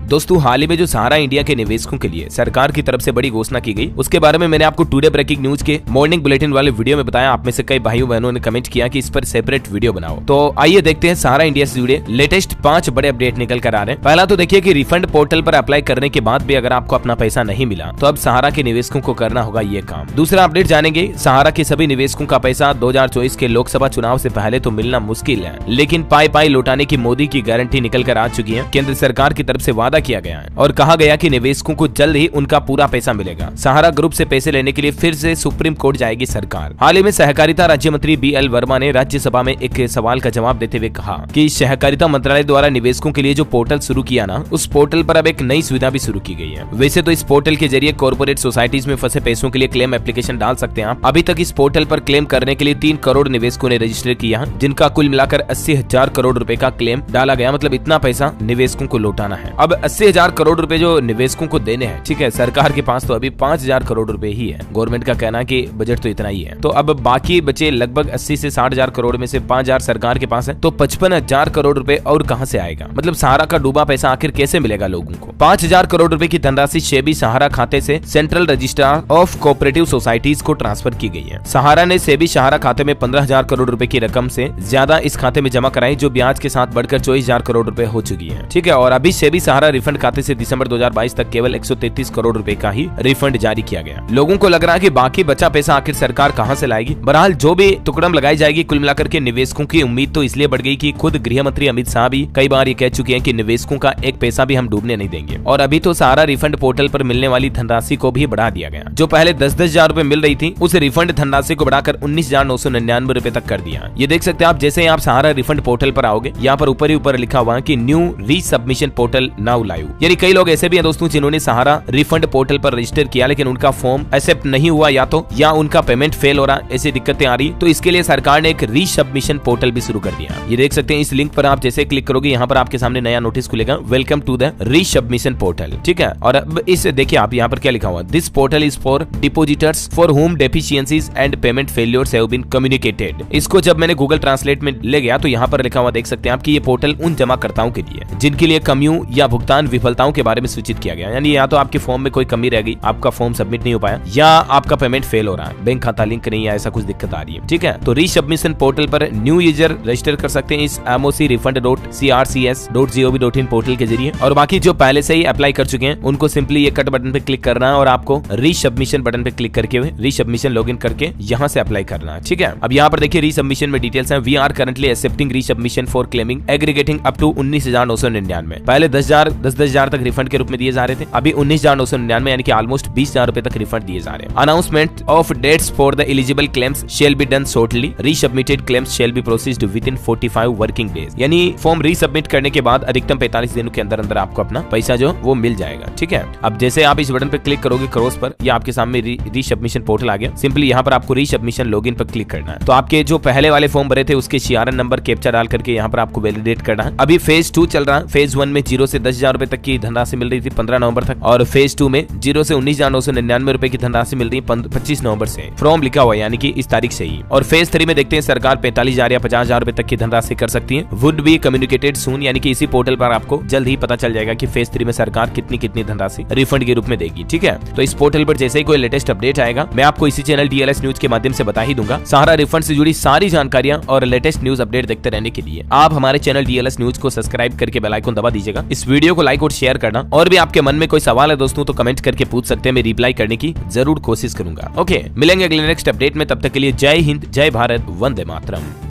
दोस्तों हाल ही में जो सहारा इंडिया के निवेशकों के लिए सरकार की तरफ से बड़ी घोषणा की गई, उसके बारे में मैंने आपको टुडे ब्रेकिंग न्यूज के मॉर्निंग बुलेटिन वाले वीडियो में बताया। आप में से कई भाइयों बहनों ने कमेंट किया कि इस पर सेपरेट वीडियो बनाओ। तो आइए देखते हैं सहारा इंडिया से जुड़े लेटेस्ट 5 बड़े अपडेट निकल कर आ रहे हैं। पहला तो देखिए कि रिफंड पोर्टल पर अप्लाई करने के बाद भी अगर आपको अपना पैसा नहीं मिला तो अब सहारा के निवेशकों को करना होगा ये काम। दूसरा अपडेट जानेंगे, सहारा के सभी निवेशकों का पैसा 2024 के लोकसभा चुनाव से पहले तो मिलना मुश्किल है, लेकिन पाई पाई लौटाने की मोदी की गारंटी निकल कर आ चुकी है। केंद्र सरकार की तरफ से वादा किया गया है और कहा गया कि निवेशकों को जल्द ही उनका पूरा पैसा मिलेगा। सहारा ग्रुप से पैसे लेने के लिए फिर से सुप्रीम कोर्ट जाएगी सरकार। हाल ही में सहकारिता राज्य मंत्री BL वर्मा ने राज्यसभा में एक सवाल का जवाब देते हुए कहा कि सहकारिता मंत्रालय द्वारा निवेशकों के लिए जो पोर्टल शुरू किया ना, उस पोर्टल पर अब एक नई सुविधा भी शुरू की गई है। वैसे तो इस पोर्टल के जरिए कॉर्पोरेट सोसाइटीज में फंसे पैसों के लिए क्लेम एप्लीकेशन डाल सकते हैं आप। अभी तक इस पोर्टल पर क्लेम करने के लिए 3 करोड़ निवेशकों ने रजिस्टर किया, जिनका कुल मिलाकर 80,000 करोड़ रुपए का क्लेम डाला गया। मतलब इतना पैसा निवेशकों को लौटाना है। अब 80,000 करोड़ रुपए जो निवेशकों को देने हैं, ठीक है, सरकार के पास तो अभी 5,000 करोड़ रुपए ही है। गवर्नमेंट का कहना है कि बजट तो इतना ही है। तो अब बाकी बचे लगभग 80 से 60,000 करोड़ में से 5,000 सरकार के पास है, तो 55,000 करोड़ रुपए और कहां से आएगा? मतलब सहारा का डूबा पैसा आखिर कैसे मिलेगा लोगों को? 5,000 करोड़ रुपए की धनराशि सेबी सहारा खाते से central registrar of cooperative societies को ट्रांसफर की गई है। सहारा ने सेबी सहारा खाते में 15,000 करोड़ रुपए की रकम से ज्यादा इस खाते में जमा कराई, जो ब्याज के साथ बढ़कर 24,000 करोड़ रुपए हो चुकी है। ठीक है, और अभी सेबी सहारा रिफंड खाते से दिसंबर 2022 तक केवल 133 करोड़ रुपए का ही रिफंड जारी किया गया। लोगों को लग रहा है कि बाकी बचा पैसा आखिर सरकार कहां से लाएगी। बहरहाल जो भी टुकड़म लगाई जाएगी, कुल मिलाकर के निवेशकों की उम्मीद तो इसलिए बढ़ गई कि खुद गृह मंत्री अमित शाह भी कई बार ये कह चुके हैं कि निवेशकों का एक पैसा भी हम डूबने नहीं देंगे। और अभी तो सहारा रिफंड पोर्टल पर मिलने वाली धनराशि को भी बढ़ा दिया गया। जो पहले 10-10 हजार रुपए मिल रही थी, उस रिफंड धनराशि को बढ़ाकर 19,999 रुपए तक कर दिया। ये देख सकते हैं आप, जैसे आप सहारा रिफंड पोर्टल पर आओगे, यहाँ पर ऊपर ही ऊपर लिखा हुआ है कि न्यू रीसबमिशन पोर्टल नाउ लाइव। यानी कई लोग ऐसे भी हैं दोस्तों जिन्होंने सहारा रिफंड पोर्टल पर रजिस्टर किया, लेकिन उनका फॉर्म एक्सेप्ट नहीं हुआ या उनका पेमेंट फेल हो रहा, ऐसी दिक्कतें आ रही। तो इसके लिए सरकार ने एक रीसबमिशन पोर्टल भी शुरू कर दिया। ये देख सकते हैं, इस लिंक पर आप जैसे क्लिक करोगे, यहाँ पर आपके सामने नया नोटिस खुलेगा, वेलकम टू द रीसबमिशन पोर्टल। ठीक है, और अब इस देखिए आप यहाँ पर क्या लिखा हुआ, this portal is for depositors for home deficiencies and payment failures have been communicated. इसको जब मैंने गूगल ट्रांसलेट में ले गया तो यहाँ पर लिखा हुआ देख सकते हैं आप कि ये पोर्टल उन जमाकर्ताओं के लिए जिनके लिए कमियों या भुगतान विफलताओं के बारे में सूचित किया गया। यानी या तो आपके फॉर्म में कोई कमी रह गई, आपका फॉर्म सबमिट नहीं हो पाया, या आपका पेमेंट फेल हो रहा है, बैंक खाता लिंक नहीं है, ऐसा कुछ दिक्कत आ रही है। ठीक है, तो रीसबमिशन पोर्टल पर न्यू यूजर रजिस्टर कर सकते हैं इस moc-refund.crcs.gov.in पोर्टल के जरिए। और बाकी जो पहले से ही अप्लाई कर चुके हैं उनको सिंपली ये कट बटन पे क्लिक करना है और आपको रीसबमिशन बटन पे क्लिक करके रीसबमिशन लॉगिन करके यहाँ से अप्लाई करना है। ठीक है, अब यहाँ पर देखिए रीसबमिशन में डिटेल्स हैं। We are currently accepting resubmission for claiming aggregating up to 19,999। पहले 10,000 तक रिफंड के रूप में दिए जा रहे थे, अभी 19,999 यानी कि ऑलमोस्ट 20,000 रुपए तक रिफंड दिए जा रहे हैं। Announcement of dates for the eligible claims shall be done shortly, resubmitted claims shall be processed within 45 working days. यानी फॉर्म रीसबमिट करने के बाद अधिकतम 45 दिनों के अंदर अंदर आपको अपना पैसा जो वो मिल जाएगा। ठीक है, अब जैसे आप इस बटन पे क्लिक करोगे क्रॉस पर, या आपके सामने रीसबमिशन पोर्टल आ गया। सिंपली यहाँ पर आपको रीसबमिशन लॉगिन पर क्लिक करना है। तो आपके जो पहले वाले फॉर्म भरे थे उसके CRN नंबर कैप्चा डाल करके यहाँ पर आपको वैलिडेट करना है। अभी फेज 2 चल रहा है। फेज 1 में 0 से 10,000 रुपए तक की धनराशि मिल रही थी 15 नवंबर तक, और फेज 2 में 0 से 19,999 रुपए की धनराशि मिल रही है 25 नवंबर से। फॉर्म लिखा हुआ है यानी कि इस तारीख से ही। और फेज 3 में देखते हैं सरकार 45,000 या 50,000 रुपए तक की धनराशि कर सकती है। वुड बी कम्युनिकेटेड सून, यानी कि इसी पोर्टल पर आपको जल्द ही पता चल जाएगा कि फेज 3 में सरकार कितनी धनराशि रिफंड के रूप में देगी। ठीक है, तो इस पोर्टल पर जैसे ही कोई लेटेस्ट अपडेट आएगा मैं आपको इसी चैनल DLS न्यूज के माध्यम से बता ही दूंगा। सहारा रिफंड से जुड़ी सारी जानकारियां और लेटेस्ट न्यूज अपडेट देखते रहने के लिए आप हमारे चैनल DLS न्यूज को सब्सक्राइब करके बेल आइकन दबा दीजिएगा। इस वीडियो को लाइक और शेयर करना, और भी आपके मन में कोई सवाल है दोस्तों तो कमेंट करके पूछ सकते हैं, मैं रिप्लाई करने की जरूर कोशिश करूंगा। ओके, मिलेंगे अगले नेक्स्ट अपडेट में, तब तक के लिए जय हिंद, जय भारत, वंदे मातरम।